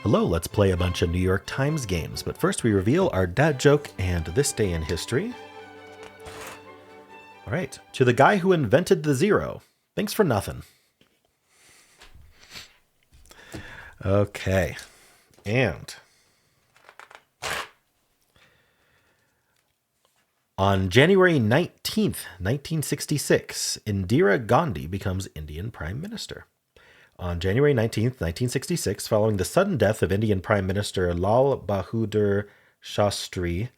Hello, let's play a bunch of New York Times games, but first we reveal our dad joke and this day in history. All right, to the guy who invented the zero, thanks for nothing. Okay, and on January 19th, 1966, Indira Gandhi becomes Indian Prime Minister. On January 19th, 1966, following the sudden death of Indian Prime Minister Lal Bahadur Shastri,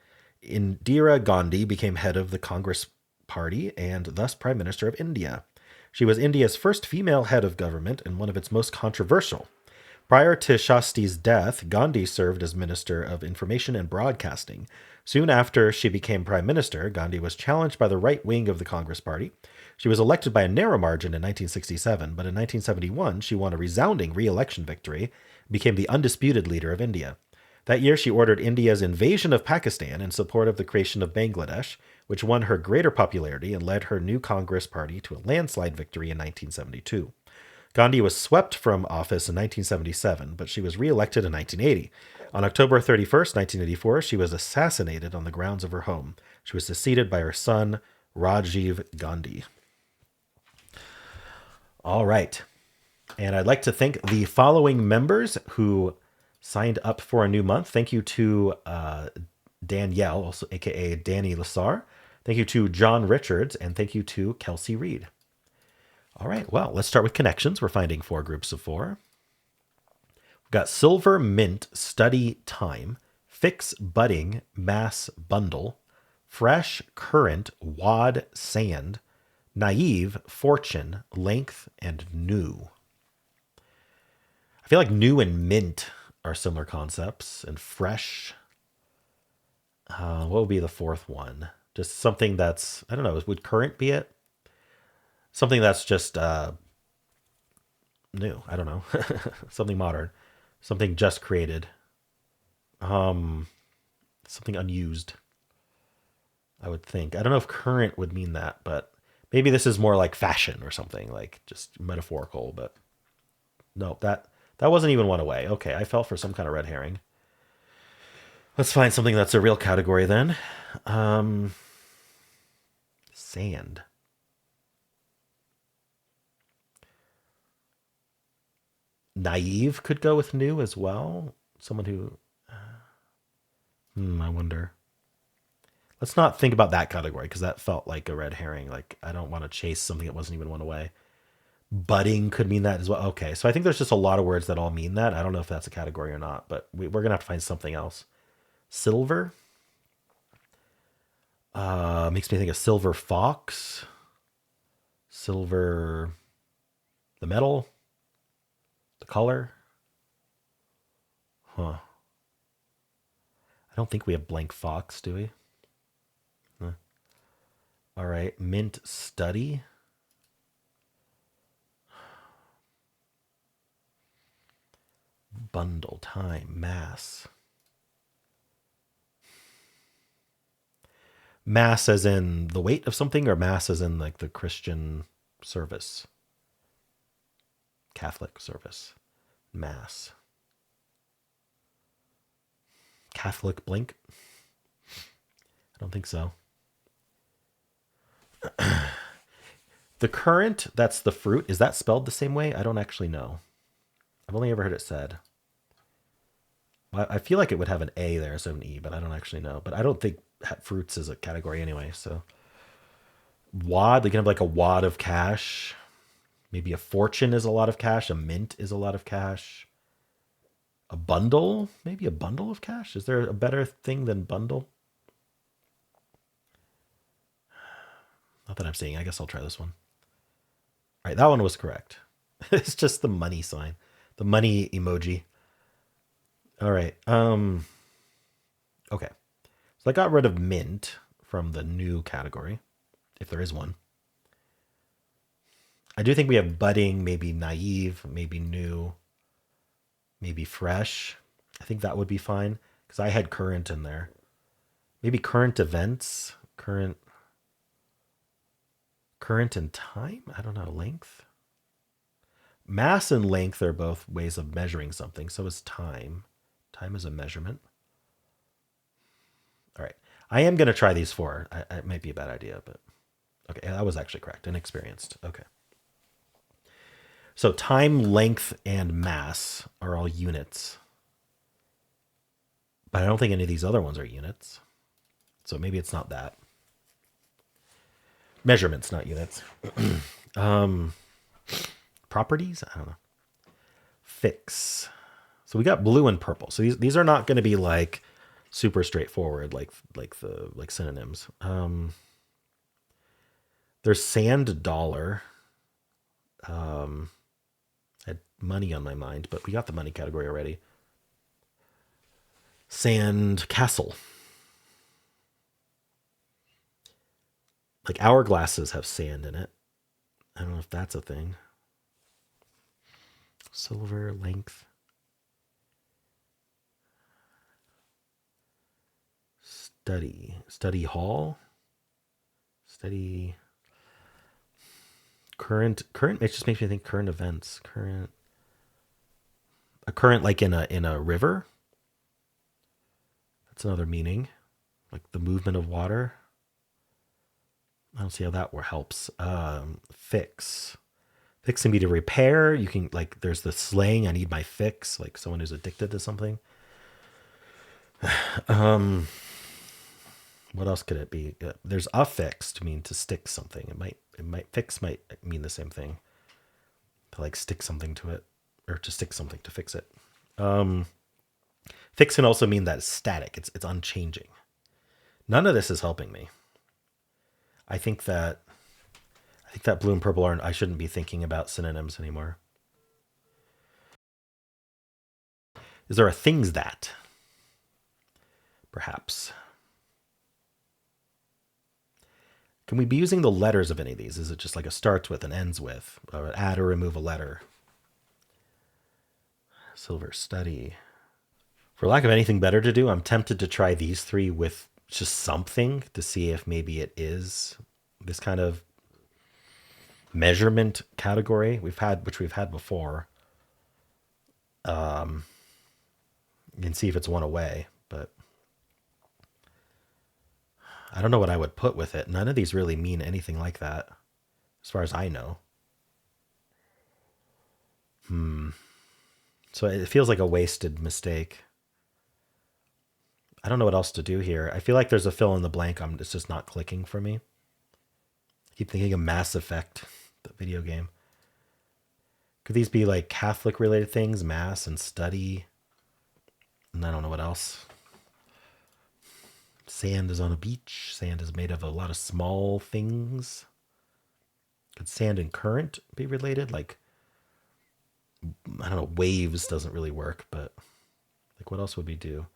Indira Gandhi became head of the Congress Party and thus Prime Minister of India. She was India's first female head of government and one of its most controversial. Prior to Shasti's death, Gandhi served as Minister of Information and Broadcasting. Soon after she became Prime Minister, Gandhi was challenged by the right wing of the Congress Party. She was elected by a narrow margin in 1967, but in 1971 she won a resounding re-election victory and became the undisputed leader of India. That year she ordered India's invasion of Pakistan in support of the creation of Bangladesh, which won her greater popularity and led her new Congress Party to a landslide victory in 1972. Gandhi was swept from office in 1977, but she was re-elected in 1980. On October 31st, 1984, she was assassinated on the grounds of her home. She was succeeded by her son, Rajiv Gandhi. All right. And I'd like to thank the following members who signed up for a new month. Thank you to Danielle, also aka Danny Lassar. Thank you to John Richards, and thank you to Kelsey Reed. All right, well, let's start with connections. We're finding 4 groups of 4. We've got Silver Mint Study Time, Fix Budding Mass Bundle, Fresh Current Wad Sand, Naive Fortune Length, and New. I feel like new and mint are similar concepts, and fresh. What would be the 4th one? Just something that's, I don't know, would current be it? Something that's just new. I don't know. Something modern. Something just created. Something unused, I would think. I don't know if current would mean that, but maybe this is more like fashion or something, like just metaphorical, but no, that wasn't even one away. Okay, I fell for some kind of red herring. Let's find something that's a real category then. Sand. Naive could go with new as well. Someone who, I wonder. Let's not think about that category because that felt like a red herring. Like I don't want to chase something that wasn't even one away. Budding could mean that as well. Okay, so I think there's just a lot of words that all mean that. I don't know if that's a category or not, but we're gonna have to find something else. Silver makes me think of silver fox. Silver, the metal, the color. Huh. I don't think we have blank fox, do we? Huh. All right, mint study. Bundle time mass. Mass as in the weight of something, or mass as in like the Christian service? Catholic service. Mass. Catholic blink? I don't think so. The current, that's the fruit. Is that spelled the same way? I don't actually know. I've only ever heard it said. I feel like it would have an A there instead of an E, but I don't actually know. But I don't think fruits is a category anyway. So wad, they can have like a wad of cash. Maybe a fortune is a lot of cash. A mint is a lot of cash. A bundle, maybe a bundle of cash. Is there a better thing than bundle? Not that I'm seeing. I guess I'll try this one. All right, that one was correct. It's just the money sign, the money emoji. All right. Okay. So I got rid of mint from the new category, if there is one. I do think we have budding, maybe naive, maybe new, maybe fresh. I think that would be fine because I had current in there. Maybe current events, current in time. I don't know, length. Mass and length are both ways of measuring something. So is time. Time is a measurement. All right. I am going to try these four. It might be a bad idea, but okay. That was actually correct. Inexperienced. Okay. So time, length, and mass are all units. But I don't think any of these other ones are units. So maybe it's not that. Measurements, not units. Properties? I don't know. Fix. So we got blue and purple. So these are not going to be like super straightforward like synonyms. There's sand, dollar. I had money on my mind, but we got the money category already. Sand castle. Like hourglasses have sand in it. I don't know if that's a thing. Silver, length. Study hall. Study. Current. It just makes me think current events. A current like in a river. That's another meaning. Like the movement of water. I don't see how that helps. Fix. Fix can be to repair. You can like there's the slang, I need my fix, like someone who's addicted to something. What else could it be? There's affix to mean to stick something. Fix might mean the same thing. To like stick something to it, or to stick something to fix it. Fix can also mean that it's static. It's unchanging. None of this is helping me. I think that blue and purple aren't. I shouldn't be thinking about synonyms anymore. Is there a things that? Perhaps. Can we be using the letters of any of these? Is it just like a starts with and ends with? Or add or remove a letter? Silver study. For lack of anything better to do, I'm tempted to try these three with just something to see if maybe it is this kind of measurement category which we've had before. You can see if it's one away, but I don't know what I would put with it. None of these really mean anything like that, as far as I know. So it feels like a wasted mistake. I don't know what else to do here. I feel like there's a fill in the blank. It's just not clicking for me. I keep thinking of Mass Effect, the video game. Could these be like Catholic related things? Mass and study. And I don't know what else. Sand is on a beach. Sand is made of a lot of small things. Could sand and current be related? Like, I don't know, waves doesn't really work, but like what else would we do?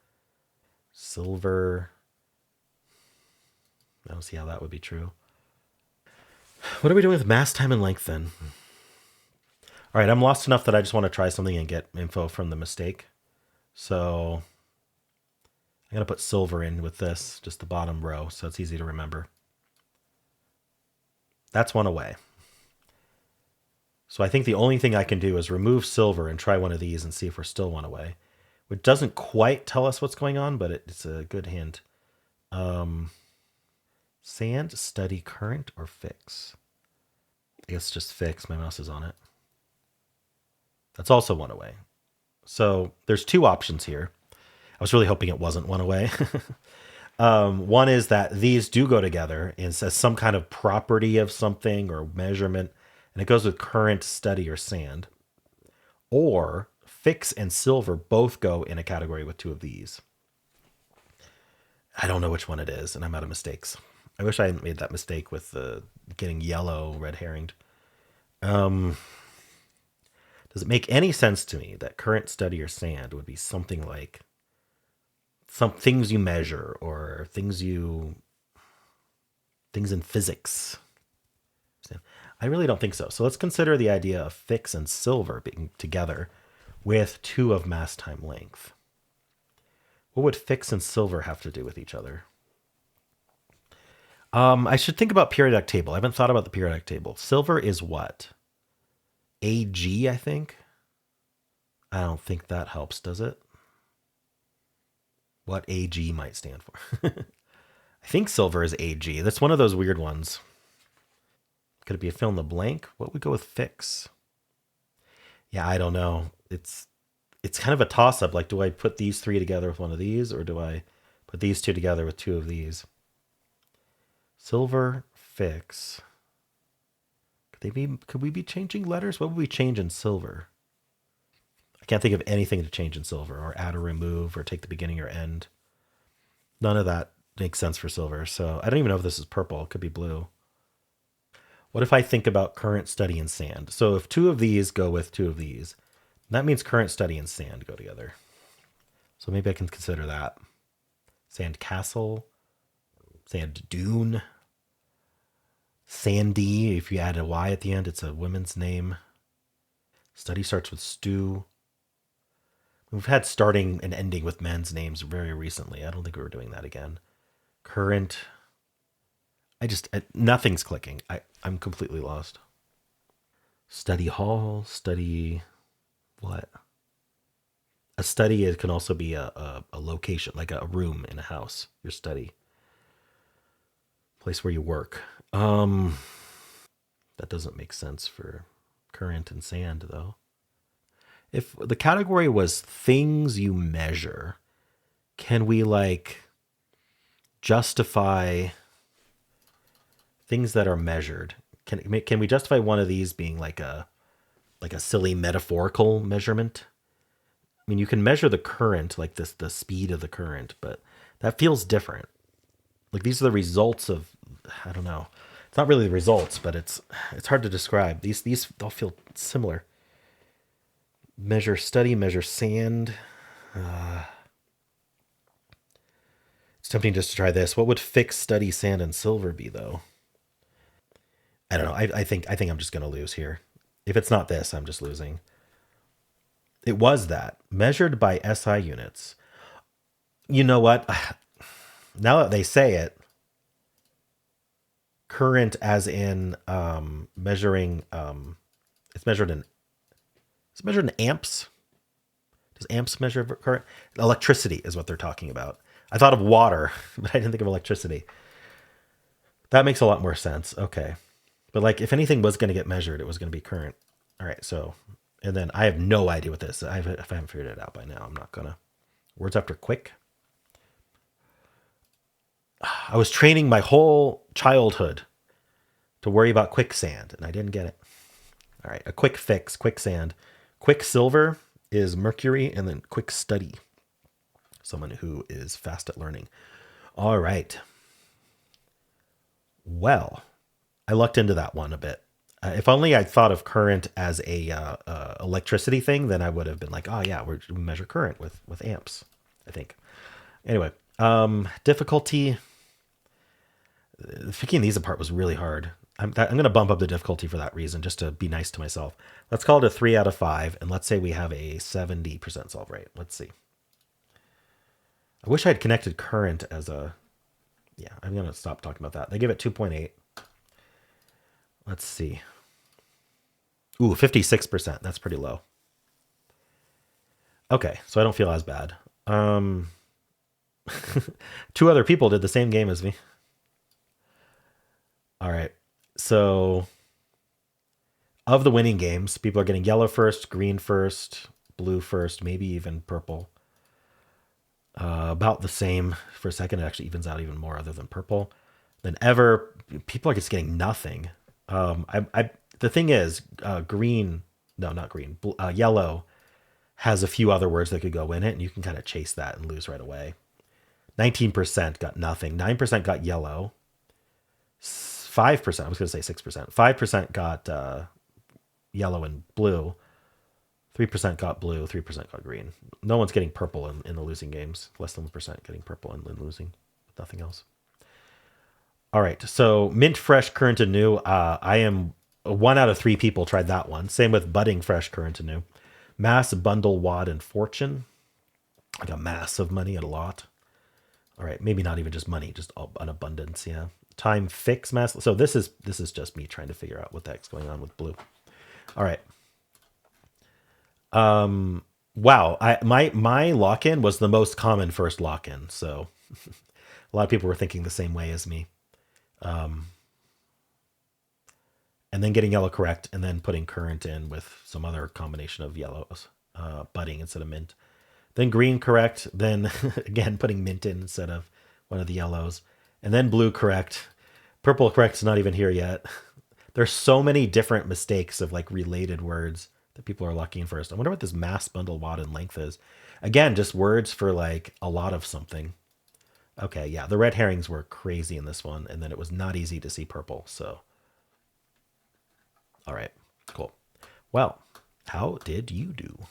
Silver. I don't see how that would be true. What are we doing with mass, time, and length then? All right, I'm lost enough that I just want to try something and get info from the mistake. So I'm going to put silver in with this, just the bottom row, so it's easy to remember. That's one away. So I think the only thing I can do is remove silver and try one of these and see if we're still one away. Which doesn't quite tell us what's going on, but it's a good hint. Sand, study, current, or fix? I guess just fix. My mouse is on it. That's also one away. So there's two options here. I was really hoping it wasn't one away. One is that these do go together and says some kind of property of something or measurement, and it goes with current, study, or sand. Or fix and silver both go in a category with two of these. I don't know which one it is, and I'm out of mistakes. I wish I hadn't made that mistake with the getting yellow red herringed. Does it make any sense to me that current, study, or sand would be something like some things you measure or things in physics? I really don't think so. So let's consider the idea of fix and silver being together with two of mass, time, length. What would fix and silver have to do with each other? I should think about periodic table. I haven't thought about the periodic table. Silver is what? AG, I think. I don't think that helps, does it? What AG might stand for. I think silver is AG. That's one of those weird ones. Could it be a fill in the blank? What would go with fix? Yeah, I don't know. It's kind of a toss up. Like, do I put these three together with one of these, or do I put these two together with two of these? Silver, fix. Could we be changing letters? What would we change in silver? I can't think of anything to change in silver, or add or remove, or take the beginning or end. None of that makes sense for silver. So I don't even know if this is purple. It could be blue. What if I think about current, study, and sand? So if two of these go with two of these, that means current, study, and sand go together. So maybe I can consider that. Sand castle, sand dune, Sandy. If you add a Y at the end, it's a woman's name. Study starts with stew. We've had starting and ending with men's names very recently. I don't think we were doing that again. Current. Nothing's clicking. I'm completely lost. Study hall, study what? A study, it can also be a location, like a room in a house, your study. Place where you work. That doesn't make sense for current and sand, though. If the category was things you measure, can we like justify things that are measured? Can we justify one of these being like a silly metaphorical measurement? I mean, you can measure the current, like this, the speed of the current, but that feels different. Like these are the results of, I don't know. It's not really the results, but it's hard to describe. These all feel similar. Measure study, measure sand. It's tempting just to try this. What would fix, study, sand, and silver be though? I don't know. I think I'm just gonna lose here. If it's not this, I'm just losing. It was that measured by SI units. You know what? Now that they say it, current as in measuring. It's measured in. It's measured in amps. Does amps measure current? Electricity is what they're talking about. I thought of water, but I didn't think of electricity. That makes a lot more sense. Okay. But like if anything was going to get measured, it was going to be current. All right. So, and then I have no idea what this is. If I haven't figured it out by now, I'm not going to. Words after quick. I was training my whole childhood to worry about quicksand, and I didn't get it. All right. A quick fix, quicksand. Quicksilver is mercury, and then quick study, someone who is fast at learning. All right. Well, I lucked into that one a bit. If only I'd thought of current as a electricity thing, then I would have been like, oh yeah, we measure current with amps, I think. Anyway, difficulty. Picking these apart was really hard. I'm going to bump up the difficulty for that reason, just to be nice to myself. Let's call it a 3 out of 5, and let's say we have a 70% solve rate. Let's see. I wish I had connected current as a... Yeah, I'm going to stop talking about that. They give it 2.8. Let's see. Ooh, 56%. That's pretty low. Okay, so I don't feel as bad. 2 other people did the same game as me. All right. So of the winning games, people are getting yellow first, green first, blue first, maybe even purple. About the same for a second. It actually evens out even more other than purple. Then ever, people are just getting nothing. The thing is, green, no, not green, yellow has a few other words that could go in it, and you can kind of chase that and lose right away. 19% got nothing. 9% got yellow. 5%, I was going to say 6%. 5% got yellow and blue. 3% got blue. 3% got green. No one's getting purple in the losing games. Less than 1% getting purple in losing. Nothing else. All right. So mint, fresh, current, and new. I am 1 out of 3 people tried that one. Same with budding, fresh, current, and new. Mass, bundle, wad, and fortune. Like a mass of money, a lot. All right. Maybe not even just money, just an abundance. Yeah. Time, fix, mass. So this is just me trying to figure out what the heck's going on with blue. All right. Wow, my lock-in was the most common first lock-in, so a lot of people were thinking the same way as me. And then getting yellow correct, and then putting currant in with some other combination of yellows, budding instead of mint. Then green correct, then again putting mint in instead of one of the yellows, and then blue correct. Purple correct's not even here yet. There's so many different mistakes of like related words that people are locking in first. I wonder what this mass bundle wad and length is. Again, just words for like a lot of something. Okay, yeah, the red herrings were crazy in this one, and then it was not easy to see purple. So, all right, cool. Well, how did you do?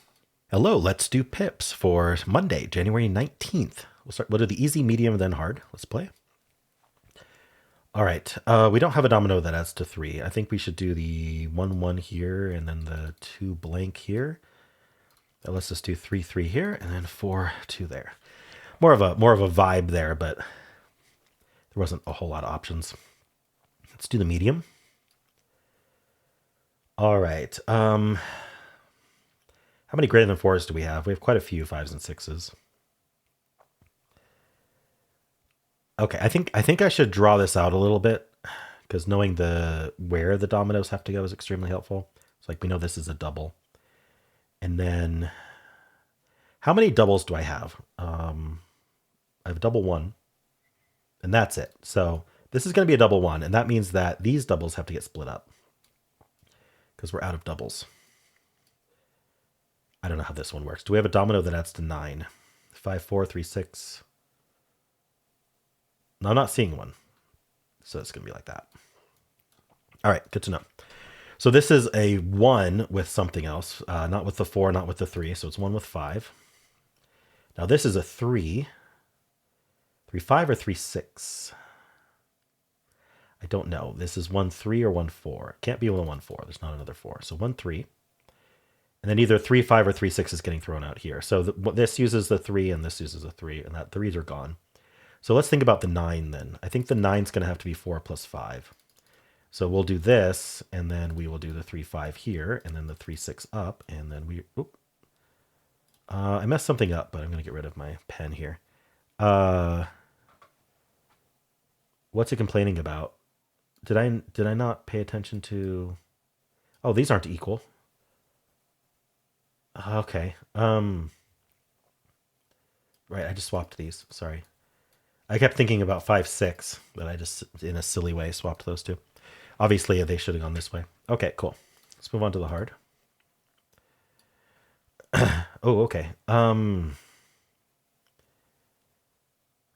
Hello, let's do pips for Monday, January 19th. We'll start. We'll do the easy, medium, then hard. Let's play. All right. We don't have a domino that adds to 3. I think we should do the 1-1 here and then the 2 blank here. That lets us do 3-3 here and then 4-2 there. More of a vibe there, but there wasn't a whole lot of options. Let's do the medium. All right. How many greater than 4s do we have? We have quite a few 5s and 6s. Okay, I think I should draw this out a little bit because knowing where the dominoes have to go is extremely helpful. It's like we know this is a double. And then how many doubles do I have? I have a double 1, and that's it. So this is going to be a double 1, and that means that these doubles have to get split up because we're out of doubles. I don't know how this one works. Do we have a domino that adds to 9? 5, 4, 3, 6. No, I'm not seeing one. So it's going to be like that. All right, good to know. So this is a 1 with something else, not with the 4, not with the 3. So it's 1 with 5. Now this is a 3. 3, 5 or 3, 6? I don't know. This is 1, 3 or 1, 4. It can't be 1, 4. There's not another 4. So 1, 3. And then either 3, 5 or 3, 6 is getting thrown out here. So this uses the 3 and this uses a 3, and that 3s are gone. So let's think about the 9 then. I think the 9's going to have to be 4 plus 5. So we'll do this, and then we will do the 3, 5 here, and then the 3, 6 up, and then we... I messed something up, but I'm going to get rid of my pen here. What's it complaining about? Did I not pay attention to... Oh, these aren't equal. Okay. Right, I just swapped these. Sorry. I kept thinking about 5, 6, but I just, in a silly way, swapped those two. Obviously, they should have gone this way. Okay, cool. Let's move on to the hard. Oh, okay.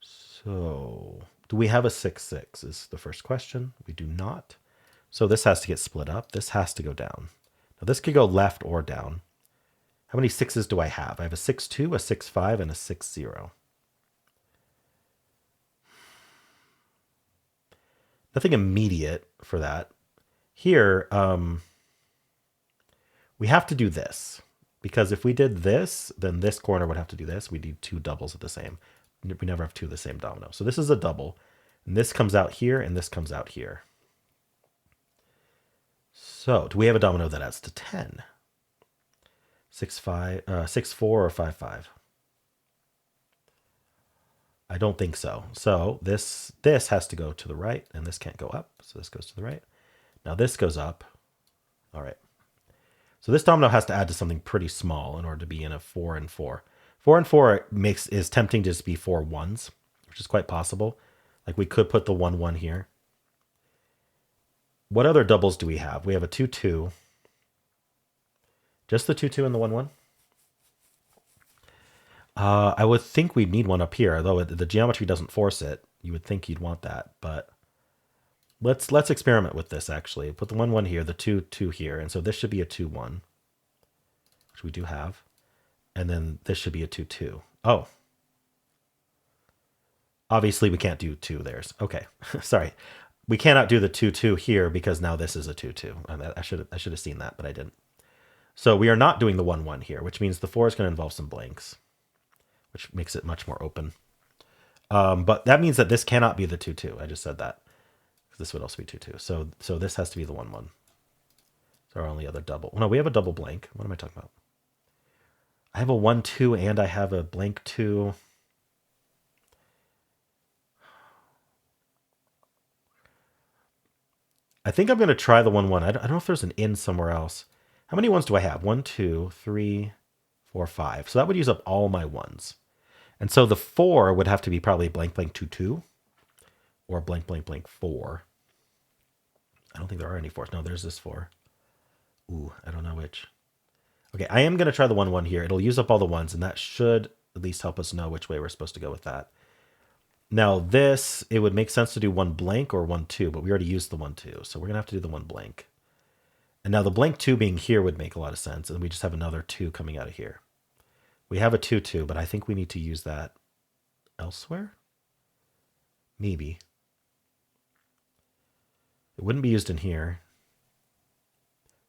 So, do we have a 6, 6 is the first question. We do not. So this has to get split up. This has to go down. Now, this could go left or down. How many 6s do I have? I have a 6, 2, a 6, 5, and a 6, 0. Nothing immediate for that. Here, we have to do this. Because if we did this, then this corner would have to do this. We need 2 doubles of the same. We never have 2 of the same domino. So this is a double. And this comes out here, and this comes out here. So, do we have a domino that adds to 10? 6, 5, 6, 4, or 5, 5? I don't think so. So this has to go to the right, and this can't go up. So this goes to the right. Now this goes up. All right. So this domino has to add to something pretty small in order to be in a 4 and 4. 4 and 4 is tempting to just be 4 1s, which is quite possible. Like we could put the 1, 1 here. What other doubles do we have? We have a 2, 2. Just the 2, 2 and the 1, 1? I would think we'd need one up here, although the geometry doesn't force it. You would think you'd want that, but let's experiment with this actually. Put the 1, 1 here, the 2, 2 here, and so this should be a 2, 1, which we do have, and then this should be a 2, 2. Oh, obviously we can't do 2 there's. Okay, sorry, we cannot do the 2, 2 here because now this is a 2, 2. I should have seen that, but I didn't. So we are not doing the 1, 1 here, which means the 4 is going to involve some blanks, which makes it much more open. But that means that this cannot be the 2, 2. I just said that. This would also be 2, 2. So this has to be the 1, 1. It's our only other double. No, we have a double blank. What am I talking about? I have a 1-2 and I have a blank 2. I think I'm going to try the 1-1. I don't know if there's an in somewhere else. How many ones do I have? 1, 2, 3, 4, 5. So that would use up all my ones. And so the 4 would have to be probably blank, blank, 2, 2. Or blank, blank, blank, 4. I don't think there are any 4s. No, there's this 4. Ooh, I don't know which. Okay, I am going to try the 1-1 here. It'll use up all the ones, and that should at least help us know which way we're supposed to go with that. Now this, it would make sense to do 1 blank or 1-2, but we already used the 1-2, so we're going to have to do the 1 blank. And now the blank 2 being here would make a lot of sense, and we just have another 2 coming out of here. We have a 2-2, but I think we need to use that elsewhere? Maybe. It wouldn't be used in here.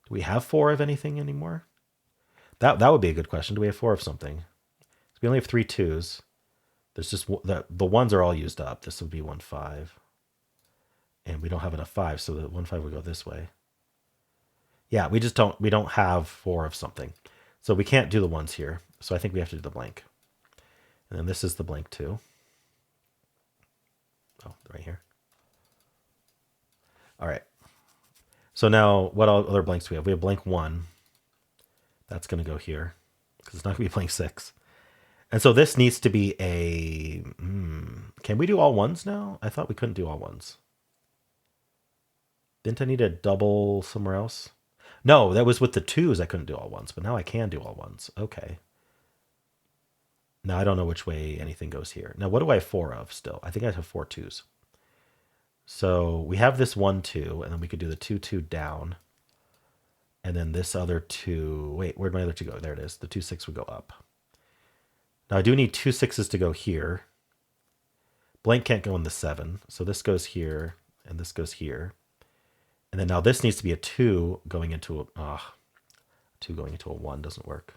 Do we have 4 of anything anymore? That would be a good question. Do we have 4 of something? So we only have 3 2s. There's just the ones are all used up. This would be 1-5. And we don't have enough 5, so the 1-5 would go this way. Yeah, we don't have 4 of something. So we can't do the ones here. So I think we have to do the blank. And then this is the blank 2. Oh, right here. All right. So now what other blanks do we have? We have blank 1. That's going to go here because it's not going to be blank 6. And so this needs to be a... Can we do all ones now? I thought we couldn't do all ones. Didn't I need a double somewhere else? No, that was with the 2s I couldn't do all ones, but now I can do all ones. Okay. Now I don't know which way anything goes here. Now what do I have 4 of still? I think I have 4 2s. So we have this 1-2, and then we could do the 2-2 down. And then this other 2... Wait, where'd my other 2 go? There it is. The 2-6 would go up. Now I do need 2 6s to go here. Blank can't go in the 7. So this goes here, and this goes here. And then now this needs to be a 2 going into a... 2 going into a 1 doesn't work.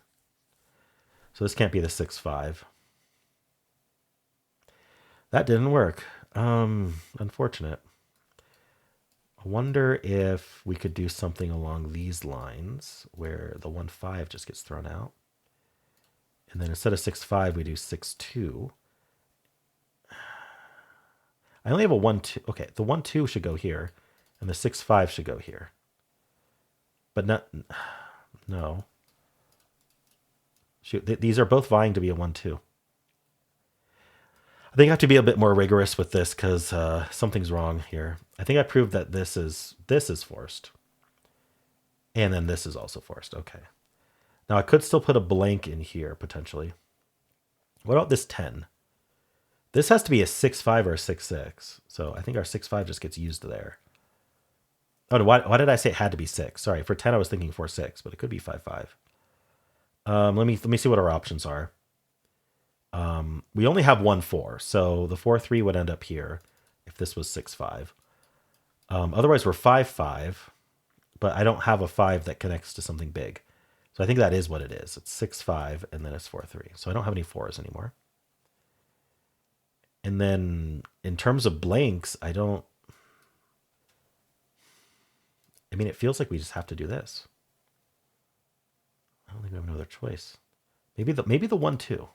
So this can't be the 6-5. That didn't work. Unfortunate. I wonder if we could do something along these lines where the 1-5 just gets thrown out. And then instead of 6-5, we do 6-2. I only have a 1-2. Okay, the 1-2 should go here, and the 6-5 should go here. But not... No. Shoot, these are both vying to be a 1-2. I think I have to be a bit more rigorous with this because something's wrong here. I think I proved that this is forced. And then this is also forced. Okay. Now I could still put a blank in here, potentially. What about this 10? This has to be a 6-5 or a 6-6. So I think our 6-5 just gets used there. Oh, why did I say it had to be 6? Sorry, for 10 I was thinking 4-6, but it could be 5-5. Let me see what our options are. We only have 1-4, so the 4-3 would end up here if this was 6-5. Otherwise, we're 5-5, but I don't have a 5 that connects to something big. So I think that is what it is. It's 6-5, and then it's 4-3. So I don't have any 4s anymore. And then in terms of blanks, I mean, it feels like we just have to do this. I don't think we have another choice. Maybe the 1-2.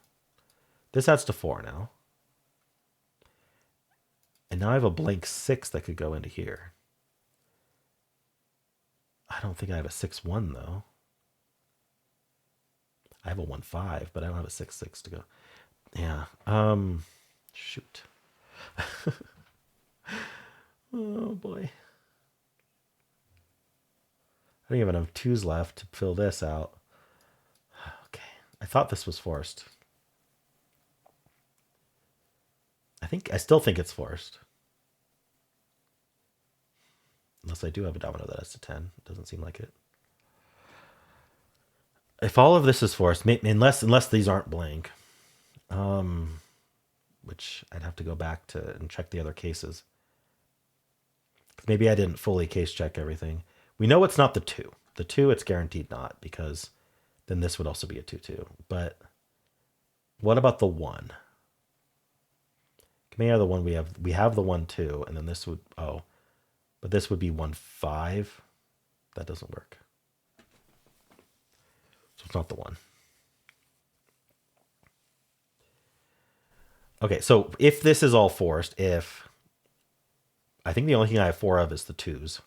This adds to 4 now. And now I have a blank 6 that could go into here. I don't think I have a 6-1 though. I have a 1-5, but I don't have a 6-6 to go. Yeah. Shoot. Oh boy. I don't even have 2s left to fill this out. Okay. I thought this was forced. I still think it's forced. Unless I do have a domino that has to 10. It doesn't seem like it. If all of this is forced, unless these aren't blank, which I'd have to go back to and check the other cases. Maybe I didn't fully case check everything. We know it's not the 2. The 2, it's guaranteed not, because then this would also be a 2-2. But what about the 1? Come here, the 1 we have the 1-2, and then this would, but this would be 1-5. That doesn't work. So it's not the 1. Okay, so if this is all forced, if I think the only thing I have 4 of is the 2s,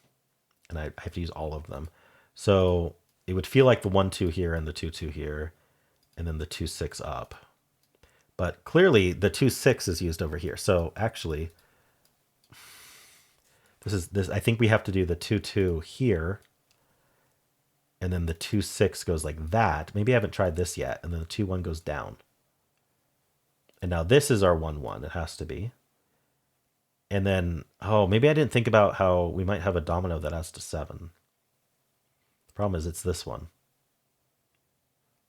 and I have to use all of them. So it would feel like the 1-2 here and the 2-2 here, and then the 2-6 up. But clearly the 2-6 is used over here. So actually, this. I think we have to do the 2-2 here, and then the 2-6 goes like that. Maybe I haven't tried this yet, and then the 2-1 goes down. And now this is our 1-1. It has to be. And then, oh, maybe I didn't think about how we might have a domino that has to 7. The problem is it's this one.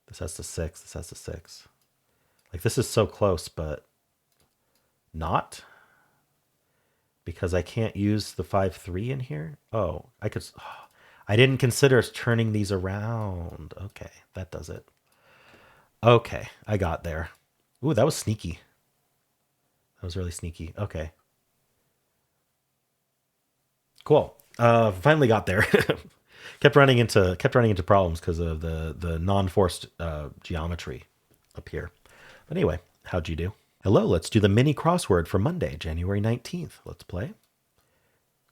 This has to 6. This has to 6. Like, this is so close, but not. Because I can't use the 5-3 in here. Oh, I could. Oh, I didn't consider turning these around. Okay, that does it. Okay, I got there. Ooh, that was sneaky. That was really sneaky. Okay. Cool. Finally got there. kept running into problems because of the non-forced geometry up here. But anyway, how'd you do? Hello, let's do the mini crossword for Monday, January 19th. Let's play.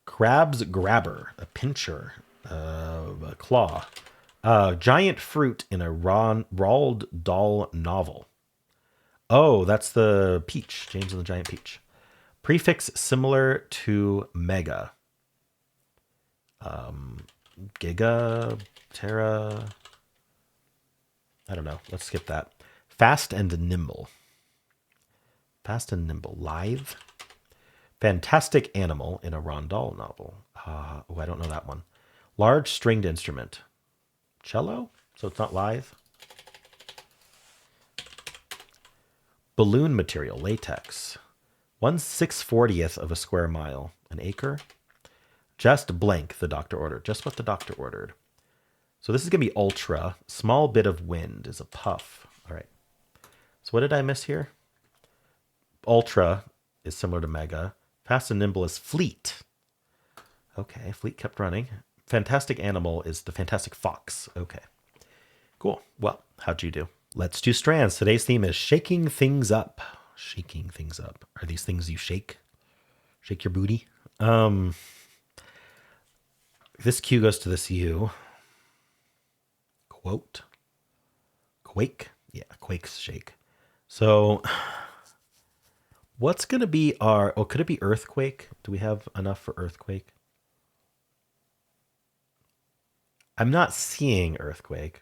Crab's grabber, a pincher, a claw, a giant fruit in a Roald Dahl novel. Oh, that's the peach, James and the Giant Peach. Prefix similar to mega. Giga, Terra. I don't know. Let's skip that. Fast and nimble. Fast and nimble. Lithe. Fantastic animal in a Roald Dahl novel. Oh, I don't know that one. Large stringed instrument. Cello? So it's not lithe. Balloon material. Latex. 1/640th of a square mile. An acre. Just blank, the doctor ordered. Just what the doctor ordered. So this is going to be ultra. Small bit of wind is a puff. All right. So what did I miss here? Ultra is similar to mega. Fast and nimble is fleet. Okay, fleet kept running. Fantastic animal is the fantastic fox. Okay, cool. Well, how'd you do? Let's do strands. Today's theme is shaking things up. Shaking things up. Are these things you shake? Shake your booty? This Q goes to this U. Quote. Quake. Yeah, quakes shake. So what's going to be our... Oh, could it be earthquake? Do we have enough for earthquake? I'm not seeing earthquake.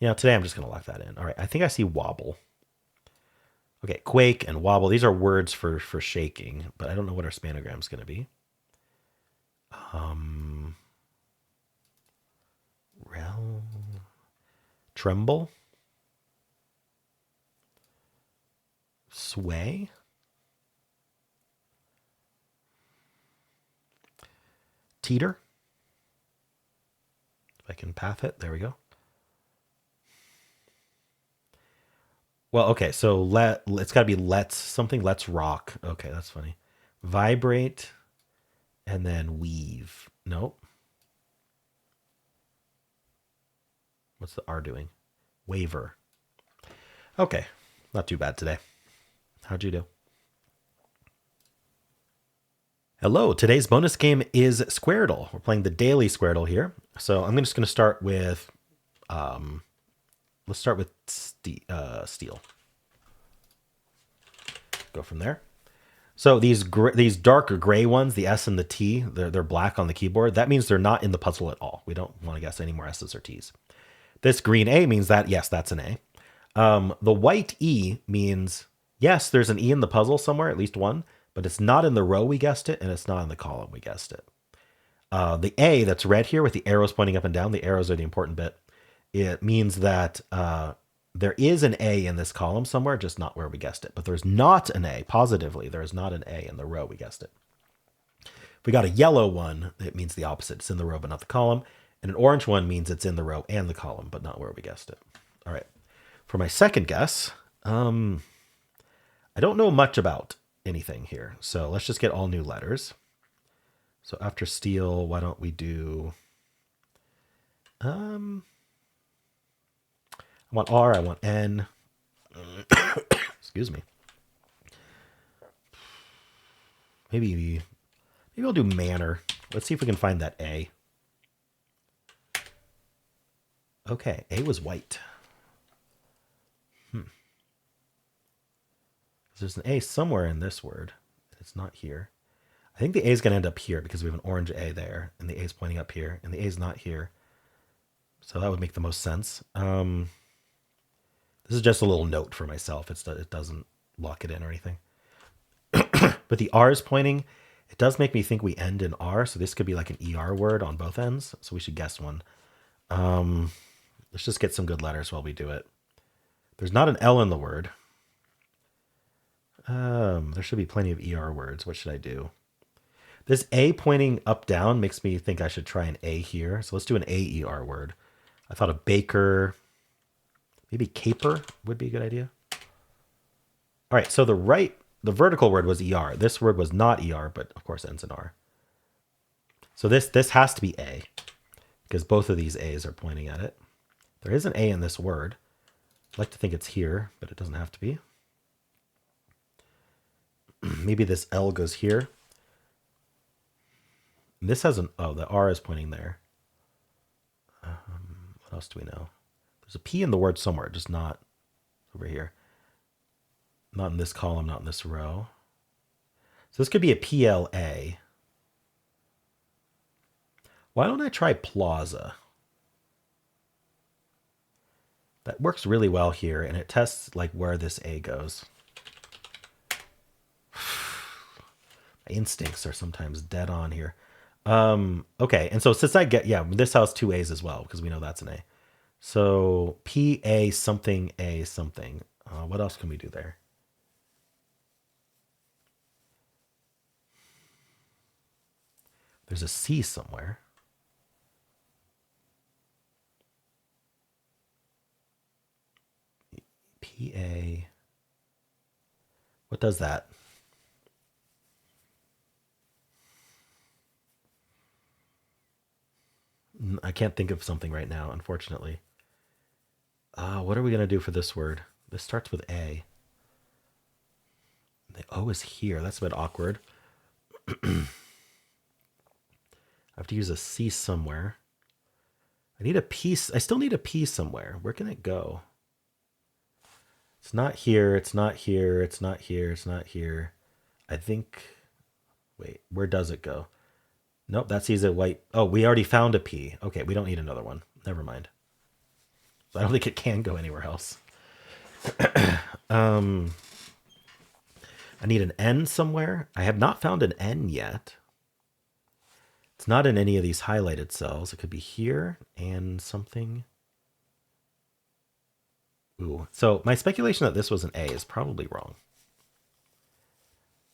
Today I'm just going to lock that in. All right, I think I see wobble. Okay, quake and wobble. These are words for shaking, but I don't know what our spanogram is going to be. Tremble. Sway. Teeter. If I can path it, there we go. Well, okay, so it's got to be let's rock. Okay, that's funny. Vibrate, and then weave. Nope. What's the R doing? Waver. Okay, not too bad today. How'd you do? Hello, today's bonus game is Squaredle. We're playing the daily Squaredle here. So I'm just going to start with, let's start with steel. Go from there. So these darker gray ones, the S and the T, they're black on the keyboard. That means they're not in the puzzle at all. We don't want to guess any more S's or T's. This green A means that, yes, that's an A. The white E means, yes, there's an E in the puzzle somewhere, at least one, but it's not in the row we guessed it, and it's not in the column we guessed it. The A that's red here with the arrows pointing up and down, the arrows are the important bit. It means that there is an A in this column somewhere, just not where we guessed it. But there's not an A, positively, there is not an A in the row we guessed it. If we got a yellow one, it means the opposite. It's in the row, but not the column. And an orange one means it's in the row and the column, but not where we guessed it. All right. For my second guess, I don't know much about anything here. So let's just get all new letters. So after steel, why don't we do... I want R, I want N. Excuse me. Maybe I'll do manner. Let's see if we can find that A. Okay, A was white. There's an A somewhere in this word. It's not here. I think the A is going to end up here because we have an orange A there, and the A is pointing up here, and the A is not here. So that would make the most sense. This is just a little note for myself. It doesn't lock it in or anything. But the R is pointing. It does make me think we end in R, so this could be like an ER word on both ends. So we should guess one. Let's just get some good letters while we do it. There's not an L in the word. There should be plenty of ER words. What should I do? This A pointing up down makes me think I should try an A here. So let's do an AER word. I thought a baker, maybe caper would be a good idea. All right, so the vertical word was ER. This word was not ER, but of course ends in R. So this has to be A because both of these A's are pointing at it. There is an A in this word. I'd like to think it's here, but it doesn't have to be. Maybe this L goes here. This has the R is pointing there. What else do we know? There's a P in the word somewhere, just not over here. Not in this column, not in this row. So this could be a PLA. Why don't I try plaza? That works really well here, and it tests like where this A goes. My instincts are sometimes dead on here. Okay, and so since I get, this has two A's as well, because we know that's an A. So PA something A something. What else can we do there? There's a C somewhere. PA. What does that? I can't think of something right now, unfortunately. What are we going to do for this word? This starts with A. The O is here. That's a bit awkward. I have to use a C somewhere. I need a P. I still need a P somewhere. Where can it go? It's not here. It's not here. It's not here. It's not here. I think... Wait, where does it go? Nope, that's easy white. Oh, we already found a P. Okay, we don't need another one. Never mind. I don't think it can go anywhere else. I need an N somewhere. I have not found an N yet. It's not in any of these highlighted cells. It could be here and something. Ooh. So my speculation that this was an A is probably wrong.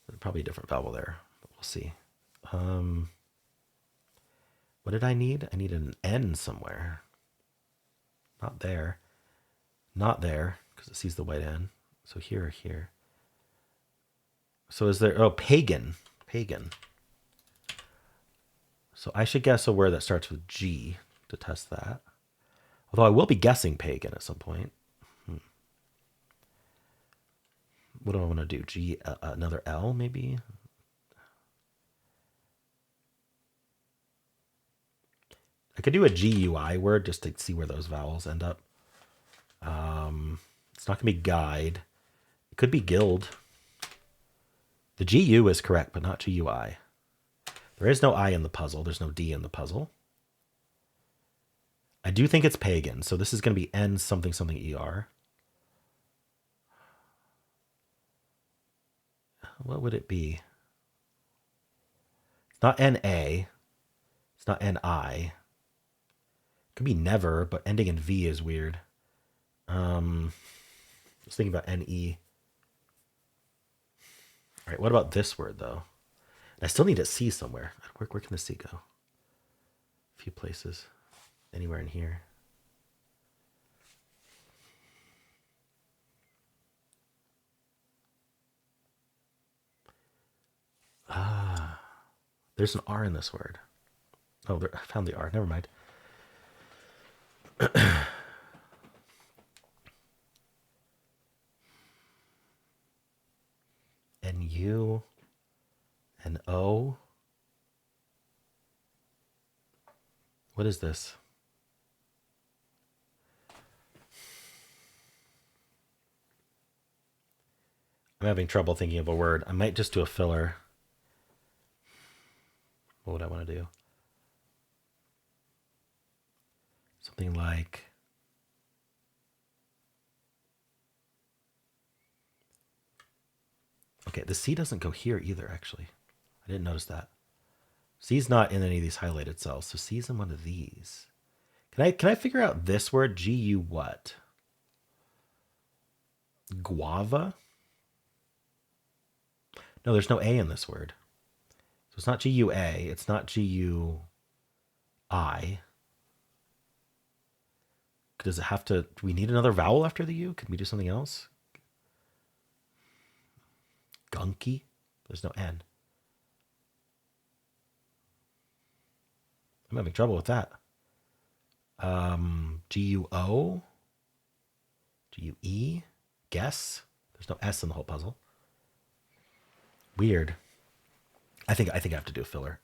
There's probably a different vowel there, but we'll see. What did I need? I need an N somewhere. Not there. Not there, because it sees the white N. So here or here. So is there... Oh, pagan. Pagan. So I should guess a word that starts with G to test that. Although I will be guessing pagan at some point. What do I want to do? G, another L maybe? I could do a GUI word just to see where those vowels end up. It's not going to be guide. It could be guild. The GU is correct, but not GUI. There is no I in the puzzle. There's no D in the puzzle. I do think it's pagan, so this is going to be N something something ER. What would it be? It's not NA. It's not NI. It could be never, but ending in V is weird. I was thinking about NE. All right, what about this word, though? I still need a C somewhere. Where can the C go? A few places. Anywhere in here. There's an R in this word. Oh, I found the R. Never mind. NU, An O. What is this? I'm having trouble thinking of a word. I might just do a filler. What would I want to do? Something like... Okay, the C doesn't go here either, actually. I didn't notice that. C's not in any of these highlighted cells, so C's in one of these. Can I figure out this word? G-U what? Guava? No, there's no A in this word. So it's not G-U-A. It's not G-U-I. Does it have to... Do we need another vowel after the U? Can we do something else? Gunky? There's no N. I'm having trouble with that. G-U-O? G-U-E? Guess? There's no S in the whole puzzle. Weird. I think I have to do a filler.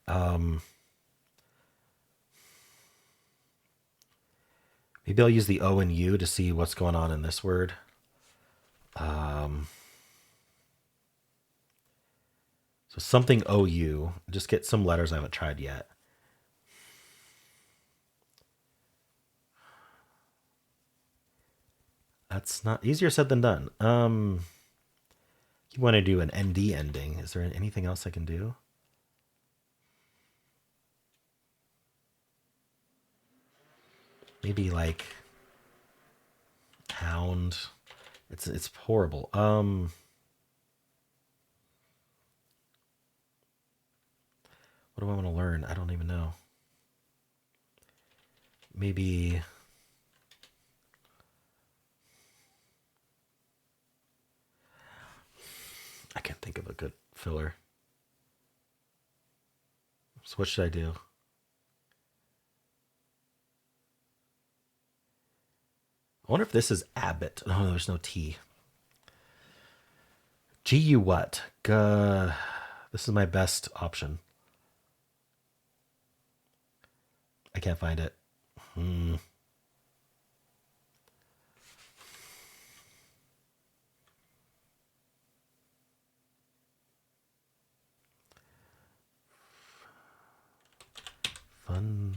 Maybe I'll use the O and U to see what's going on in this word. So something O-U. Just get some letters I haven't tried yet. That's not easier said than done. You want to do an ND ending. Is there anything else I can do? Maybe like pound. It's horrible. What do I want to learn? I don't even know. Maybe... I can't think of a good filler. So what should I do? I wonder if this is Abbott. Oh, there's no T. G-U what? This is my best option. I can't find it. Fun.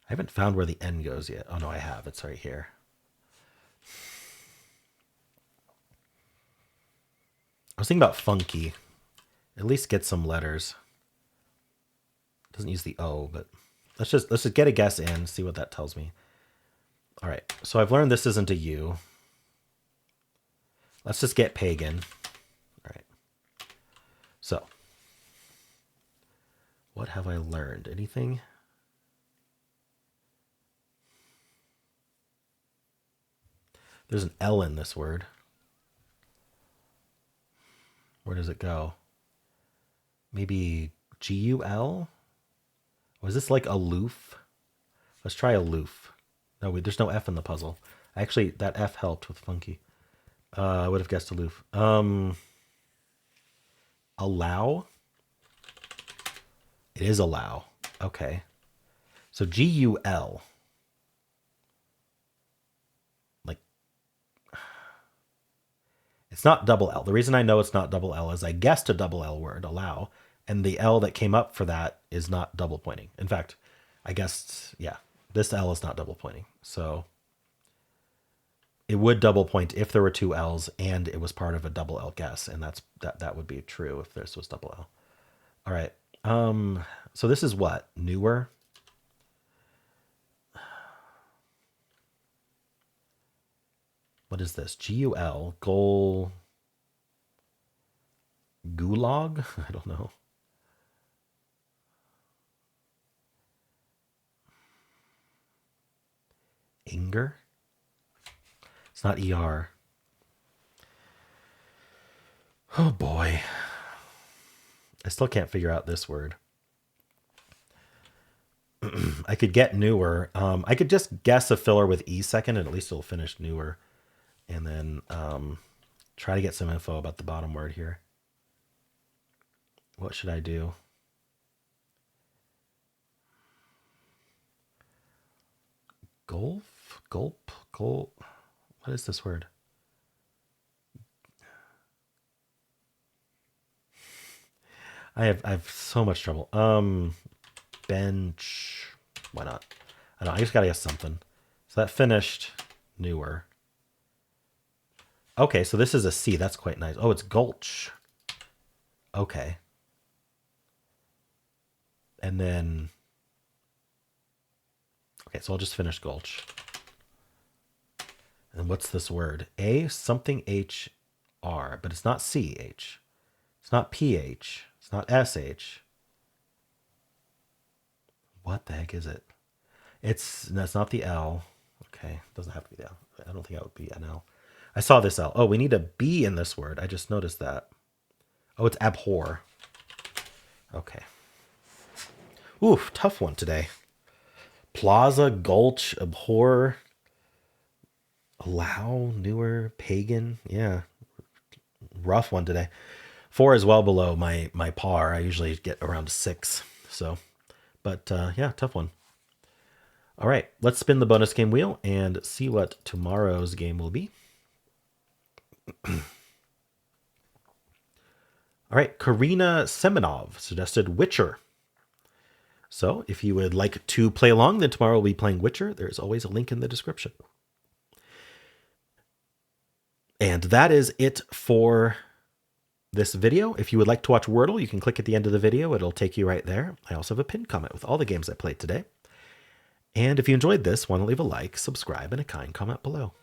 I haven't found where the N goes yet. Oh, no, I have. It's right here. I was thinking about funky. At least get some letters. It doesn't use the O, but let's just get a guess in, see what that tells me. All right, so I've learned this isn't a U. Let's just get pagan. All right. So, what have I learned? Anything? There's an L in this word. Where does it go? Maybe G-U-L? Was this like aloof? Let's try aloof. No, wait, there's no F in the puzzle. Actually, that F helped with funky. I would have guessed aloof. Allow? It is allow. Okay. So G-U-L. Like, it's not double L. The reason I know it's not double L is I guessed a double L word, allow, and the L that came up for that is not double pointing. In fact, I guessed, yeah, this L is not double pointing. So it would double point if there were two L's and it was part of a double L guess, and that would be true if this was double L. All right. So this is what? Newer? What is this? G-U-L, goal, gulag? I don't know. Anger? It's not ER. Oh boy. I still can't figure out this word. I could get newer. I could just guess a filler with E second and at least it'll finish newer. And then Try to get some info about the bottom word here. What should I do? Golf? Gulp? Gulp? What is this word? I have so much trouble. Bench. Why not? I don't know. I just gotta guess something. So that finished. Newer. Okay, so this is a C. That's quite nice. Oh, it's gulch. Okay. And then... Okay, so I'll just finish gulch. And what's this word? A something H-R, but it's not C-H. It's not P-H. It's not S-H. What the heck is it? It's not the L. Okay, it doesn't have to be the L. I don't think that would be an L. I saw this L. Oh, we need a B in this word. I just noticed that. Oh, it's abhor. Okay. Oof, tough one today. Plaza, gulch, abhor, allow, newer, pagan. Yeah, rough one today. 4 is well below my par. I usually get around 6. So, but yeah, tough one. All right, let's spin the bonus game wheel and see what tomorrow's game will be. All right, Karina Semenov suggested Witcher. So if you would like to play along, then tomorrow we'll be playing Witcher. There's always a link in the description. And that is it for this video. If you would like to watch Wordle, you can click at the end of the video. It'll take you right there. I also have a pinned comment with all the games I played today. And if you enjoyed this, want to leave a like, subscribe, and a kind comment below.